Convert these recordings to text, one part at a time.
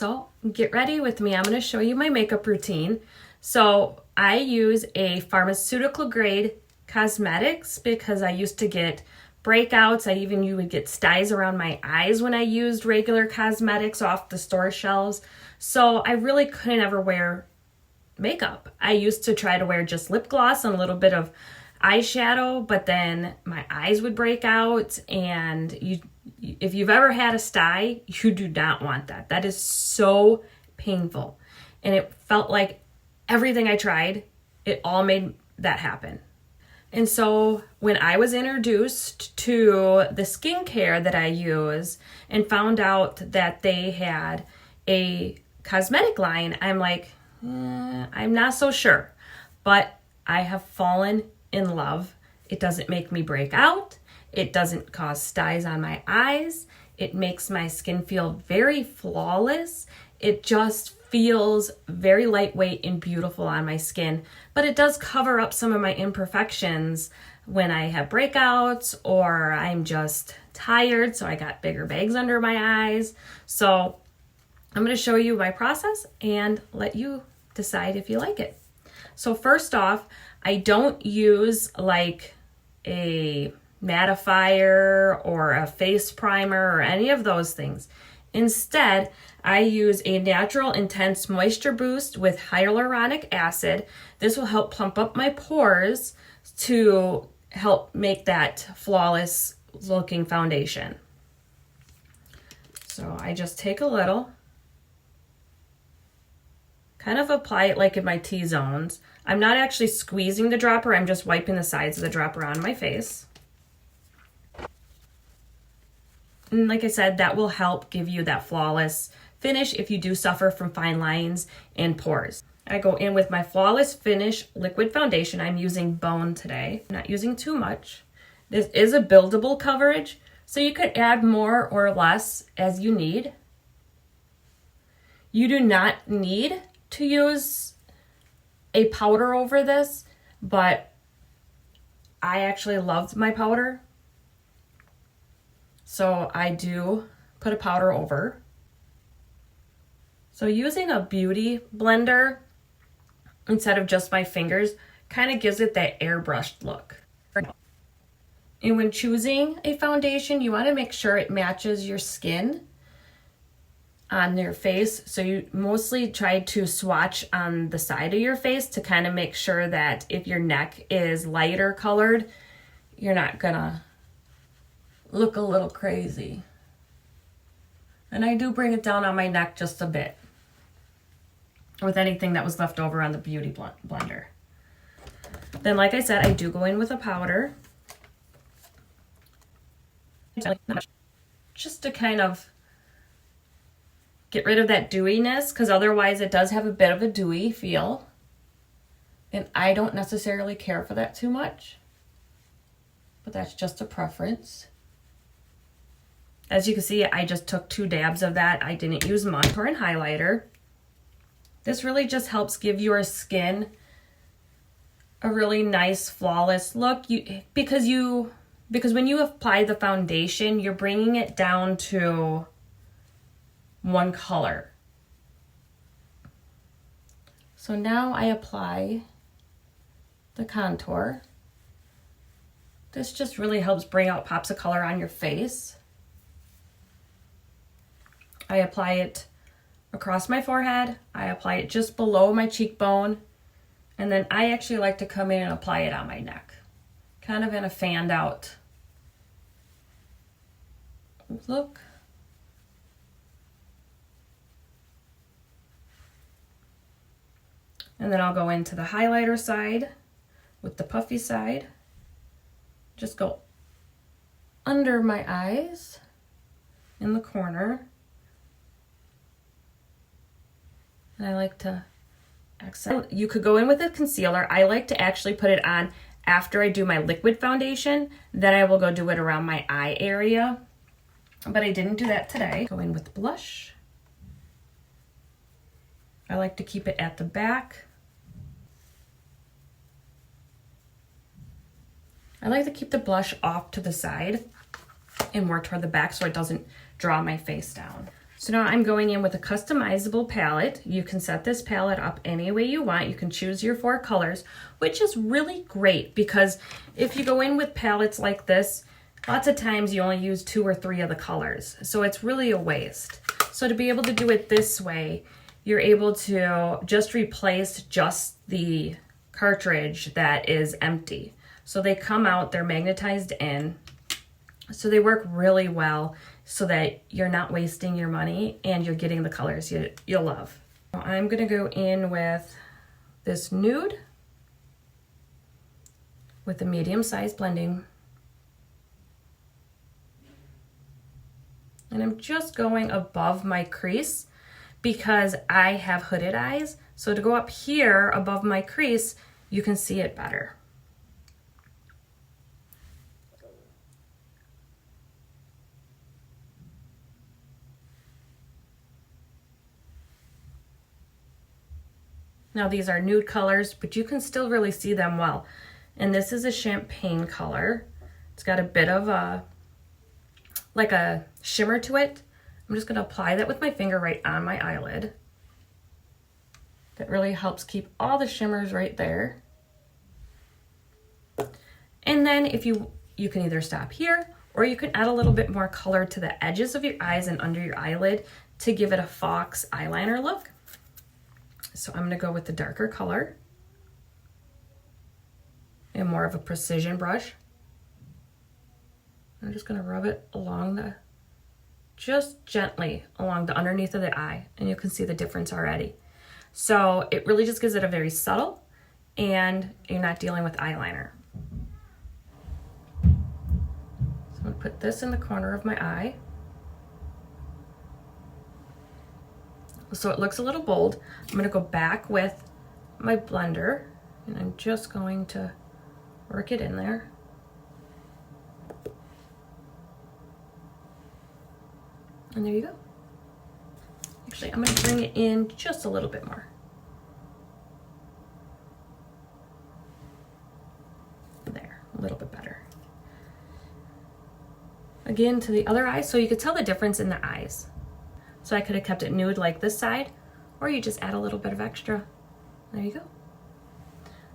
So get ready with me. I'm going to show you my makeup routine. So I use a pharmaceutical grade cosmetics because I used to get breakouts. You would get styes around my eyes when I used regular cosmetics off the store shelves. So I really couldn't ever wear makeup. I used to try to wear just lip gloss and a little bit of eyeshadow, but then my eyes would break out, and if you've ever had a sty, you do not want that. That is so painful. And it felt like everything I tried, it all made that happen. And so when I was introduced to the skincare that I use and found out that they had a cosmetic line, I'm like, I'm not so sure. But I have fallen in love. It doesn't make me break out. It doesn't cause styes on my eyes. It makes my skin feel very flawless. It just feels very lightweight and beautiful on my skin, but it does cover up some of my imperfections when I have breakouts or I'm just tired, so I got bigger bags under my eyes. So I'm going to show you my process and let you decide if you like it. So first off, I don't use like a mattifier or a face primer or any of those things. Instead, I use a natural intense moisture boost with hyaluronic acid. This will help plump up my pores to help make that flawless looking foundation. So I just take a little, kind of apply it like in my T-zones. I'm not actually squeezing the dropper, I'm just wiping the sides of the dropper on my face. And like I said, that will help give you that flawless finish if you do suffer from fine lines and pores. I go in with my Flawless Finish liquid foundation. I'm using Bone today. I'm not using too much. This is a buildable coverage, so you could add more or less as you need. You do not need to use a powder over this, but I actually loved my powder, so I do put a powder over. So using a beauty blender instead of just my fingers kind of gives it that airbrushed look. And when choosing a foundation, you want to make sure it matches your skin on your face. So you mostly try to swatch on the side of your face to kind of make sure that if your neck is lighter colored, you're not gonna look a little crazy. And I do bring it down on my neck just a bit with anything that was left over on the beauty blender. Then, like I said, I do go in with a powder just to kind of get rid of that dewiness, because otherwise it does have a bit of a dewy feel. And I don't necessarily care for that too much, but that's just a preference. As you can see, I just took 2 dabs of that. I didn't use contour and highlighter. This really just helps give your skin a really nice, flawless look. Because when you apply the foundation, you're bringing it down to one color. So now I apply the contour. This just really helps bring out pops of color on your face. I apply it across my forehead. I apply it just below my cheekbone. And then I actually like to come in and apply it on my neck, kind of in a fanned out look. And then I'll go into the highlighter side with the puffy side. Just go under my eyes in the corner. And I like to accent. You could go in with a concealer. I like to actually put it on after I do my liquid foundation. Then I will go do it around my eye area. But I didn't do that today. Go in with blush. I like to keep it at the back. I like to keep the blush off to the side and more toward the back so it doesn't draw my face down. So now I'm going in with a customizable palette. You can set this palette up any way you want. You can choose your 4 colors, which is really great because if you go in with palettes like this, lots of times you only use 2 or 3 of the colors. So it's really a waste. So to be able to do it this way, you're able to just replace just the cartridge that is empty. So they come out, they're magnetized in. So they work really well so that you're not wasting your money and you're getting the colors you'll love. I'm gonna go in with this nude with the medium size blending. And I'm just going above my crease because I have hooded eyes. So to go up here above my crease, you can see it better. Now these are nude colors, but you can still really see them well. And this is a champagne color. It's got a bit of like a shimmer to it. I'm just gonna apply that with my finger right on my eyelid. That really helps keep all the shimmers right there. And then if you can either stop here or you can add a little bit more color to the edges of your eyes and under your eyelid to give it a fox eyeliner look. So I'm gonna go with the darker color and more of a precision brush. I'm just gonna rub it along just gently along the underneath of the eye, and you can see the difference already. So it really just gives it a very subtle, and you're not dealing with eyeliner. So I'm gonna put this in the corner of my eye. So it looks a little bold. I'm gonna go back with my blender and I'm just going to work it in there. And there you go. Actually, I'm gonna bring it in just a little bit more. There, a little bit better. Again, to the other eye, so you could tell the difference in the eyes. So I could have kept it nude like this side, or you just add a little bit of extra. There you go.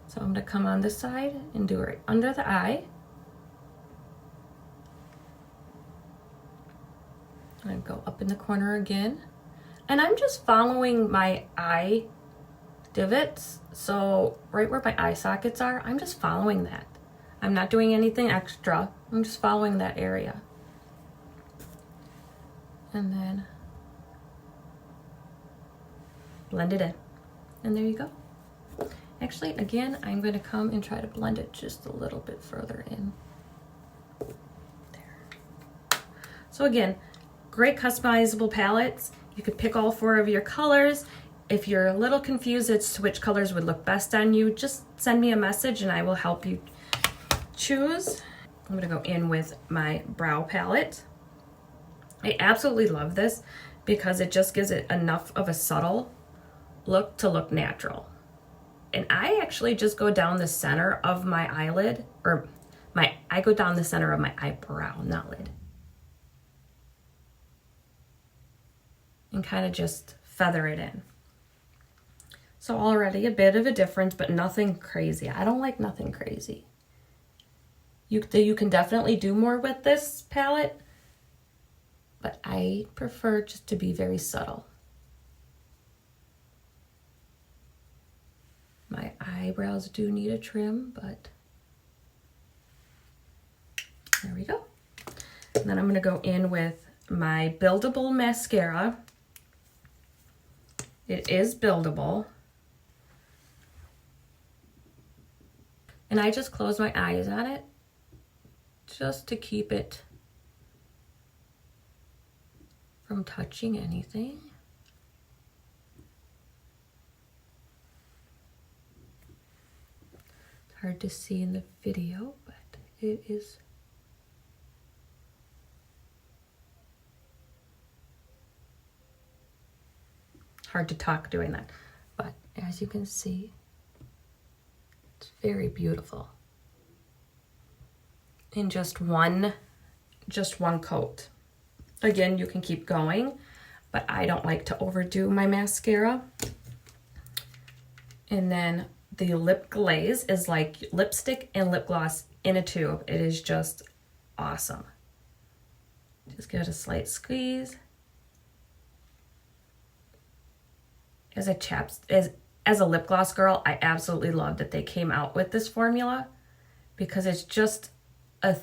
So I'm gonna come on this side and do it under the eye. And go up in the corner again. And I'm just following my eye divots. So right where my eye sockets are, I'm just following that. I'm not doing anything extra. I'm just following that area. And then blend it in. And there you go. Actually, again, I'm going to come and try to blend it just a little bit further in. There. So again, great customizable palettes. You could pick all 4 of your colors. If you're a little confused as to which colors would look best on you, just send me a message and I will help you choose. I'm going to go in with my brow palette. I absolutely love this because it just gives it enough of a subtle look to look natural. And I actually just go down the center of my eyelid, or I go down the center of my eyebrow, not lid. And kind of just feather it in. So already a bit of a difference, but nothing crazy. I don't like nothing crazy. You can definitely do more with this palette, but I prefer just to be very subtle. My eyebrows do need a trim, but there we go. And then I'm gonna go in with my buildable mascara. It is buildable. And I just close my eyes on it just to keep it from touching anything. It's hard to see in the video, but it is hard to talk doing that. But as you can see, it's very beautiful. In just one coat. Again, you can keep going, but I don't like to overdo my mascara. And then the lip glaze is like lipstick and lip gloss in a tube. It is just awesome. Just give it a slight squeeze. As a lip gloss girl, I absolutely love that they came out with this formula because it's just a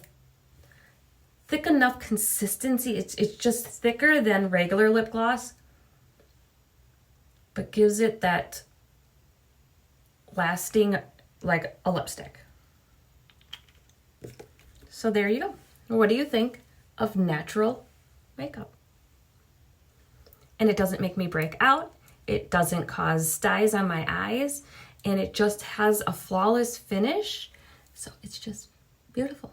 thick enough consistency. It's just thicker than regular lip gloss, but gives it that lasting like a lipstick. So there you go. What do you think of natural makeup? And it doesn't make me break out. It doesn't cause styes on my eyes, and it just has a flawless finish. So it's just beautiful.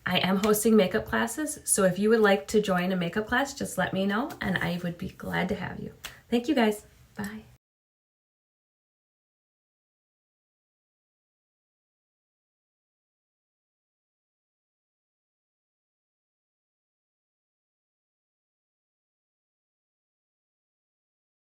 I am hosting makeup classes, so if you would like to join a makeup class, just let me know and I would be glad to have you. Thank you guys. Bye.